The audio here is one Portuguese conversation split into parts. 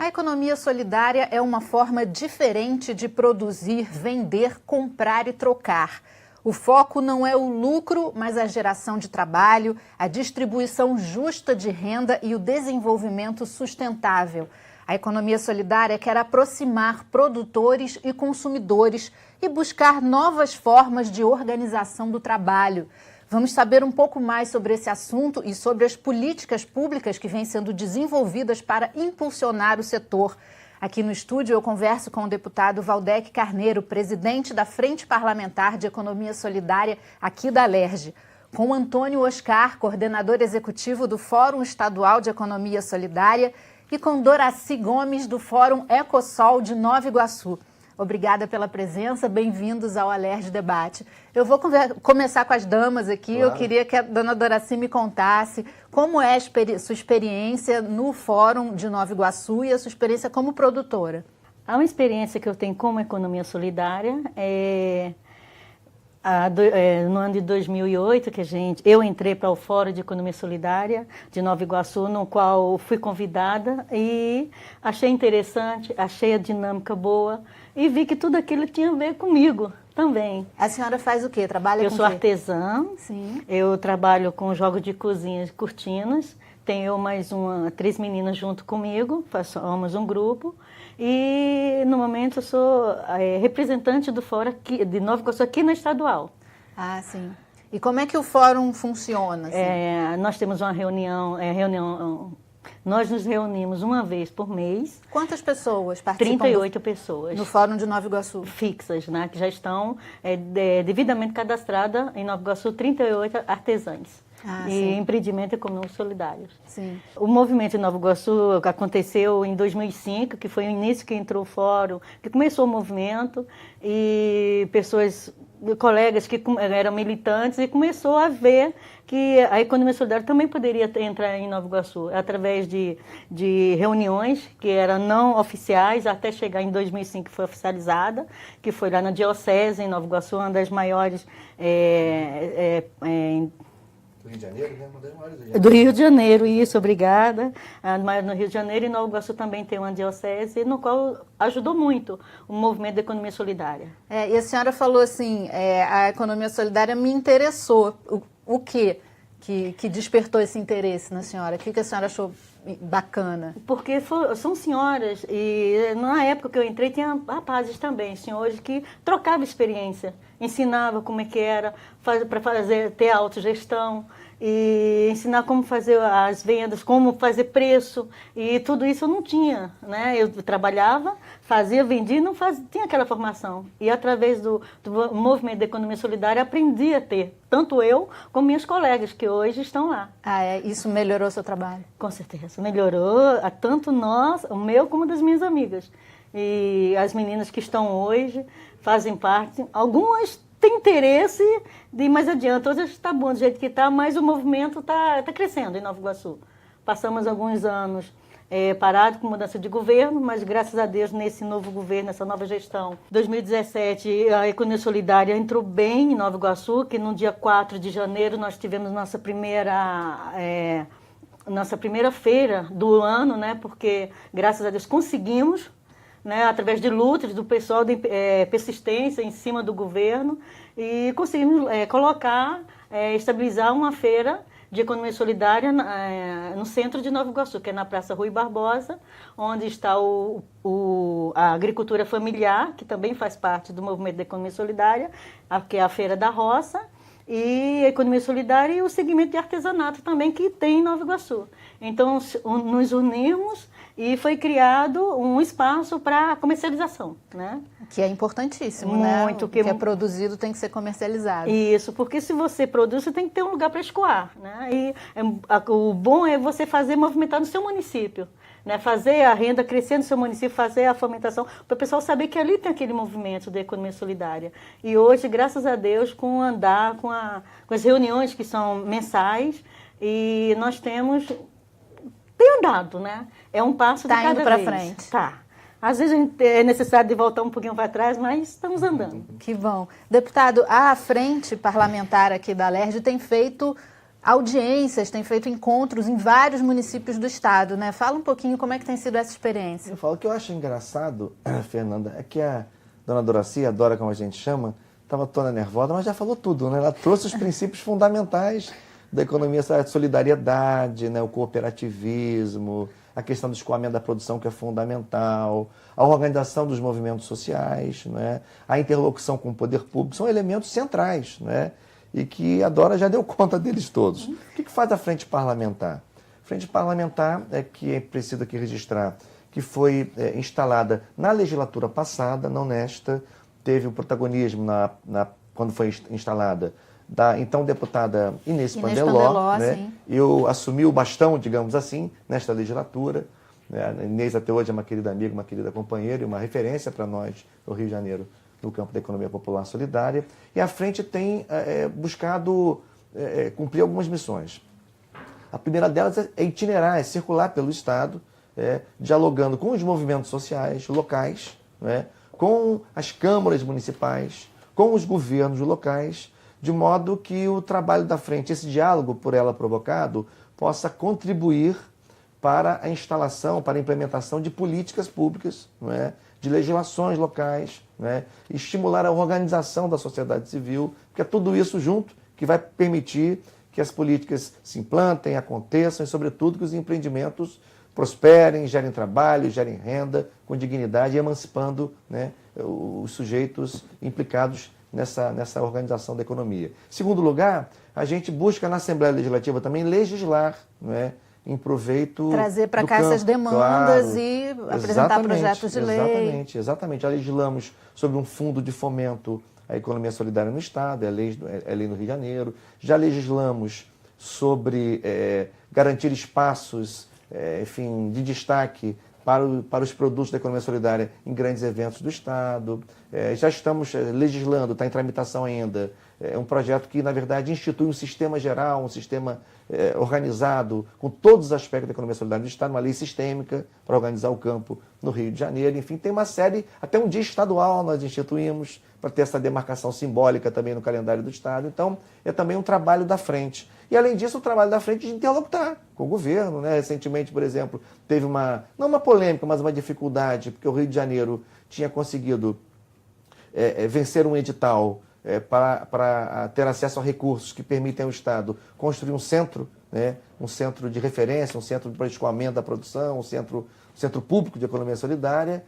A economia solidária é uma forma diferente de produzir, vender, comprar e trocar. O foco não é o lucro, mas a geração de trabalho, a distribuição justa de renda e o desenvolvimento sustentável. A economia solidária quer aproximar produtores e consumidores e buscar novas formas de organização do trabalho. Vamos saber um pouco mais sobre esse assunto e sobre as políticas públicas que vêm sendo desenvolvidas para impulsionar o setor. Aqui no estúdio eu converso com o deputado Valdec Carneiro, presidente da Frente Parlamentar de Economia Solidária aqui da Alerj, com o Antônio Oscar, coordenador executivo do Fórum Estadual de Economia Solidária, e com Doraci Gomes, do Fórum Ecosol de Nova Iguaçu. Obrigada pela presença, bem-vindos ao Alerj Debate. Eu vou começar com as damas aqui. Claro. Eu queria que a dona Doraci me contasse como é a sua experiência no Fórum de Nova Iguaçu e a sua experiência como produtora. Uma experiência que eu tenho como economia solidária no ano de 2008, que eu entrei para o Fórum de Economia Solidária de Nova Iguaçu, no qual fui convidada e achei interessante, achei a dinâmica boa e vi que tudo aquilo tinha a ver comigo também. A senhora faz o quê? Trabalha com o quê? Eu sou artesã. Sim. Eu trabalho com jogos de cozinha, cortinas. Tenho eu mais 3 meninas junto comigo, somos um grupo. E, no momento, eu sou representante do Fórum de Nova Iguaçu aqui na Estadual. Ah, sim. E como é que o Fórum funciona? Assim? Nós temos uma reunião, nós nos reunimos uma vez por mês. Quantas pessoas participam? 38 pessoas. No Fórum de Nova Iguaçu? Fixas, né? Que já estão devidamente cadastradas em Nova Iguaçu, 38 artesãs. E empreendimento econômico solidário. Sim. O movimento em Nova Iguaçu aconteceu em 2005, que foi o início que entrou o fórum, que começou o movimento, e colegas que eram militantes, e começou a ver que a economia solidária também poderia entrar em Nova Iguaçu, através de reuniões que eram não oficiais, até chegar em 2005, que foi oficializada, que foi lá na Diocese, em Nova Iguaçu, uma das maiores... Do Rio de Janeiro, né? Uma das maiores do Rio de Janeiro, isso, obrigada. No Rio de Janeiro e Nova Iguaçu também tem uma diocese, no qual ajudou muito o movimento da economia solidária. E a senhora falou assim, a economia solidária me interessou. O quê que despertou esse interesse na senhora? O que a senhora achou bacana? Porque são senhoras, e na época que eu entrei tinha rapazes também, senhores que trocavam experiência, ensinavam como é que era para ter a autogestão e ensinar como fazer as vendas, como fazer preço, e tudo isso eu não tinha, né? Eu trabalhava, vendia e não tinha aquela formação. E através do movimento da economia solidária aprendi a ter, tanto eu como minhas colegas que hoje estão lá. Isso melhorou o seu trabalho? Com certeza, melhorou tanto o meu como das minhas amigas. E as meninas que estão hoje fazem parte, algumas têm interesse de ir mais adiante, outras está bom do jeito que está, mas o movimento está crescendo em Nova Iguaçu. Passamos alguns anos parado com mudança de governo, mas graças a Deus nesse novo governo, nessa nova gestão, em 2017 a Economia Solidária entrou bem em Nova Iguaçu, que no dia 4 de janeiro nós tivemos nossa primeira feira do ano, né? Porque graças a Deus conseguimos, né, através de lutas do pessoal de persistência em cima do governo, e conseguimos estabilizar uma feira de economia solidária no centro de Nova Iguaçu, que é na Praça Rui Barbosa, onde está a agricultura familiar, que também faz parte do movimento da economia solidária, que é a Feira da Roça, e a economia solidária e o segmento de artesanato também que tem em Nova Iguaçu. Então, nos unimos e foi criado um espaço para comercialização, né? Que é importantíssimo, muito, né? O que é produzido tem que ser comercializado. Isso, porque se você produz, você tem que ter um lugar para escoar, né? E o bom é você movimentar no seu município, né? Fazer a renda crescer no seu município, fazer a fomentação, para o pessoal saber que ali tem aquele movimento da economia solidária. E hoje, graças a Deus, com as reuniões que são mensais, e nós tem andado, né? É um passo de cada vez. Tá indo para frente. Tá. Às vezes a gente é necessário de voltar um pouquinho para trás, mas estamos andando. Que bom. Deputado, a Frente Parlamentar aqui da Alerj tem feito audiências, tem feito encontros em vários municípios do estado, né? Fala um pouquinho como é que tem sido essa experiência. Eu falo que eu acho engraçado, Fernanda, é que a dona Doraci, a Dora como a gente chama, estava toda nervosa, mas já falou tudo, né? Ela trouxe os princípios fundamentais da economia, a solidariedade, né? O cooperativismo, a questão do escoamento da produção, que é fundamental, a organização dos movimentos sociais, né? A interlocução com o poder público, são elementos centrais, né? E que a Dora já deu conta deles todos. O que faz a frente parlamentar? A frente parlamentar é que é preciso aqui registrar que foi instalada na legislatura passada, não nesta, teve o protagonismo quando foi instalada da então deputada Inês Pandeló, né? Eu assumi o bastão, digamos assim, nesta legislatura. Né? A Inês até hoje é uma querida amiga, uma querida companheira e uma referência para nós no Rio de Janeiro, no campo da economia popular solidária. E a frente tem buscado cumprir algumas missões. A primeira delas é itinerar, é circular pelo Estado, dialogando com os movimentos sociais locais, né? Com as câmaras municipais, com os governos locais, de modo que o trabalho da frente, esse diálogo por ela provocado, possa contribuir para a instalação, para a implementação de políticas públicas, não é? De legislações locais, né? Estimular a organização da sociedade civil, porque é tudo isso junto que vai permitir que as políticas se implantem, aconteçam e, sobretudo, que os empreendimentos prosperem, gerem trabalho, gerem renda com dignidade e emancipando, né, os sujeitos implicados nessa organização da economia. Em segundo lugar, a gente busca na Assembleia Legislativa também legislar, né, em proveito trazer para cá campo, essas demandas, claro, e apresentar projetos de lei. Exatamente. Já legislamos sobre um fundo de fomento à economia solidária no Estado, é lei no Rio de Janeiro. Já legislamos sobre garantir espaços, enfim, de destaque para os produtos da economia solidária em grandes eventos do Estado. Já estamos legislando, está em tramitação ainda, um projeto que, na verdade, institui um sistema geral, um sistema organizado com todos os aspectos da economia solidária do Estado, uma lei sistêmica para organizar o campo no Rio de Janeiro. Enfim, tem uma série, até um dia estadual nós instituímos para ter essa demarcação simbólica também no calendário do Estado. Então, é também um trabalho da frente. E, além disso, o trabalho da frente de interlocutar com o governo, né? Recentemente, por exemplo, teve não uma polêmica, mas uma dificuldade, porque o Rio de Janeiro tinha conseguido vencer um edital para ter acesso a recursos que permitem ao Estado construir um centro, né? Um centro de referência, um centro para escoamento da produção, um centro público de economia solidária,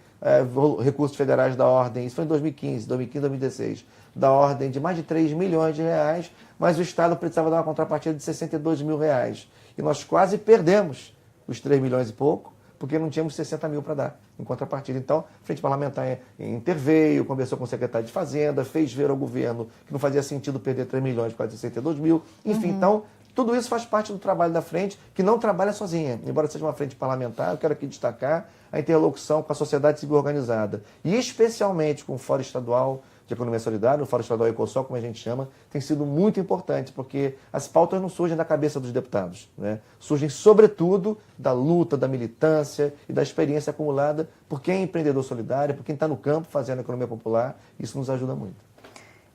recursos federais da ordem, isso foi em 2015, 2016, da ordem de mais de 3 milhões de reais, mas o Estado precisava dar uma contrapartida de 62 mil reais. E nós quase perdemos os 3 milhões e pouco, porque não tínhamos 60 mil para dar em contrapartida. Então, a Frente Parlamentar interveio, conversou com o secretário de Fazenda, fez ver ao governo que não fazia sentido perder 3 milhões para 62 mil. Enfim, então, tudo isso faz parte do trabalho da frente, que não trabalha sozinha. Embora seja uma frente parlamentar, eu quero aqui destacar a interlocução com a sociedade civil organizada, e especialmente com o Fórum Estadual de Economia Solidária, o Fórum Estadual Ecosol, como a gente chama, tem sido muito importante, porque as pautas não surgem da cabeça dos deputados, né? Surgem, sobretudo, da luta, da militância e da experiência acumulada por quem é empreendedor solidário, por quem está no campo fazendo a economia popular. Isso nos ajuda muito.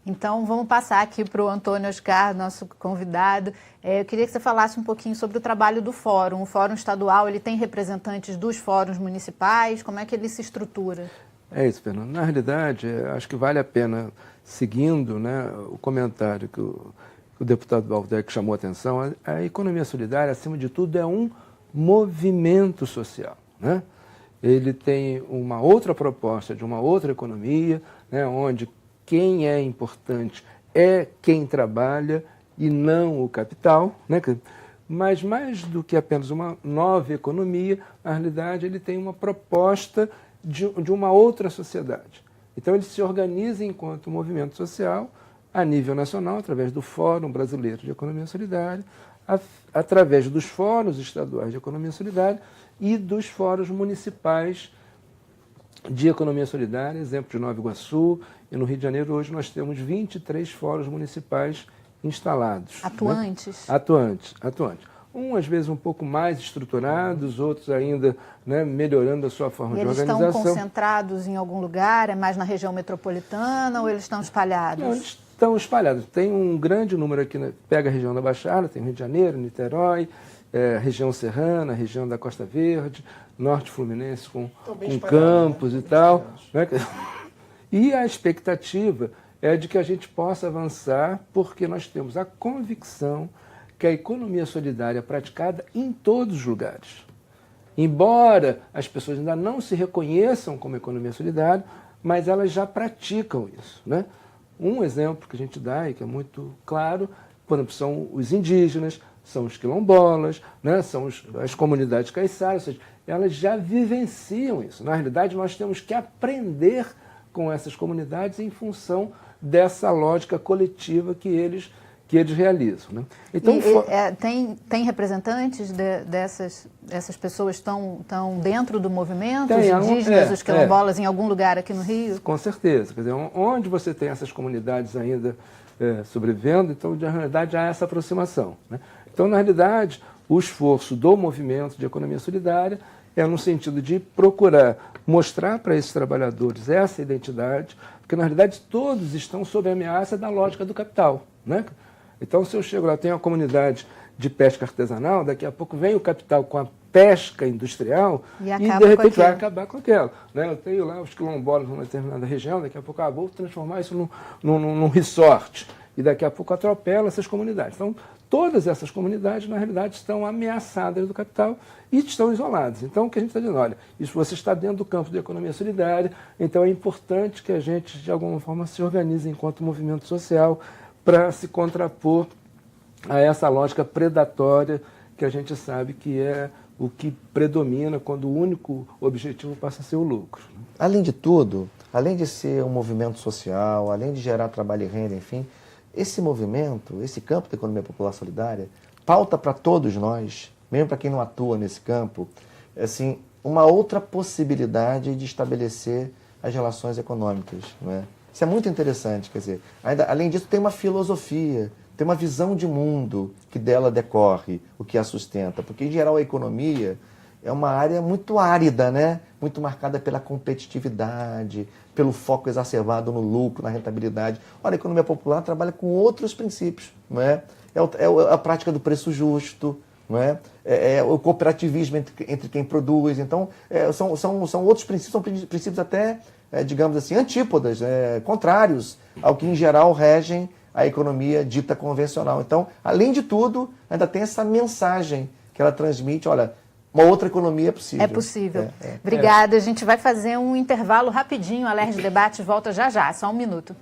Então, vamos passar aqui para o Antônio Oscar, nosso convidado. Eu queria que você falasse um pouquinho sobre o trabalho do Fórum. O Fórum Estadual, ele tem representantes dos fóruns municipais? Como é que ele se estrutura? É isso, Fernando. Na realidade, acho que vale a pena, seguindo, né, o comentário que o deputado Valdec chamou a atenção, a economia solidária, acima de tudo, é um movimento social, né? Ele tem uma outra proposta de uma outra economia, né, onde quem é importante é quem trabalha e não o capital, né? Mas mais do que apenas uma nova economia, na realidade ele tem uma proposta de uma outra sociedade. Então ele se organiza enquanto movimento social a nível nacional, através do Fórum Brasileiro de Economia Solidária, através dos fóruns estaduais de economia solidária e dos fóruns municipais de economia solidária, exemplo de Nova Iguaçu, e no Rio de Janeiro hoje nós temos 23 fóruns municipais instalados. Atuantes? Né? Atuantes. Às vezes um pouco mais estruturados, outros ainda, né, melhorando a sua forma de organização. Eles estão concentrados em algum lugar? É mais na região metropolitana ou eles estão espalhados? Não, eles estão espalhadas. Tem um grande número aqui, né? Pega a região da Baixada, tem Rio de Janeiro, Niterói, região serrana, região da Costa Verde, Norte Fluminense com Campos, né? E tal. Né? E a expectativa é de que a gente possa avançar, porque nós temos a convicção que a economia solidária é praticada em todos os lugares. Embora as pessoas ainda não se reconheçam como economia solidária, mas elas já praticam isso, né? Um exemplo que a gente dá e que é muito claro, por exemplo, são os indígenas, são os quilombolas, né? São as comunidades caiçaras, ou seja, elas já vivenciam isso. Na realidade, nós temos que aprender com essas comunidades em função dessa lógica coletiva que eles realizam. Né? Então, tem representantes dessas pessoas estão dentro do movimento, tem, os indígenas, os quilombolas, em algum lugar aqui no Rio? Com certeza. Quer dizer, onde você tem essas comunidades ainda sobrevivendo, então, na realidade, há essa aproximação. Né? Então, na realidade, o esforço do movimento de economia solidária é no sentido de procurar mostrar para esses trabalhadores essa identidade, porque, na realidade, todos estão sob a ameaça da lógica do capital. Né? Então, se eu chego lá, tenho uma comunidade de pesca artesanal, daqui a pouco vem o capital com a pesca industrial e de repente vai acabar com aquela. Né? Eu tenho lá os quilombolas numa determinada região, daqui a pouco vou transformar isso num resort. E daqui a pouco atropela essas comunidades. Então, todas essas comunidades, na realidade, estão ameaçadas do capital e estão isoladas. Então, o que a gente está dizendo? Olha, isso você está dentro do campo de economia solidária, então é importante que a gente, de alguma forma, se organize enquanto movimento social para se contrapor a essa lógica predatória que a gente sabe que é o que predomina quando o único objetivo passa a ser o lucro. Além de tudo, além de ser um movimento social, além de gerar trabalho e renda, enfim, esse movimento, esse campo da economia popular solidária, pauta para todos nós, mesmo para quem não atua nesse campo, assim, uma outra possibilidade de estabelecer as relações econômicas, não é? Isso é muito interessante, quer dizer, além disso tem uma filosofia, tem uma visão de mundo que dela decorre, o que a sustenta, porque em geral a economia é uma área muito árida, né? Muito marcada pela competitividade, pelo foco exacerbado no lucro, na rentabilidade. Ora, a economia popular trabalha com outros princípios, não é? É a prática do preço justo, não é? É o cooperativismo entre quem produz. Então, são outros princípios, são princípios até, digamos assim, antípodas, contrários ao que, em geral, regem a economia dita convencional. Então, além de tudo, ainda tem essa mensagem que ela transmite, olha, uma outra economia é possível. É possível. Obrigada. A gente vai fazer um intervalo rapidinho. A Alerj Debate volta já já, só um minuto.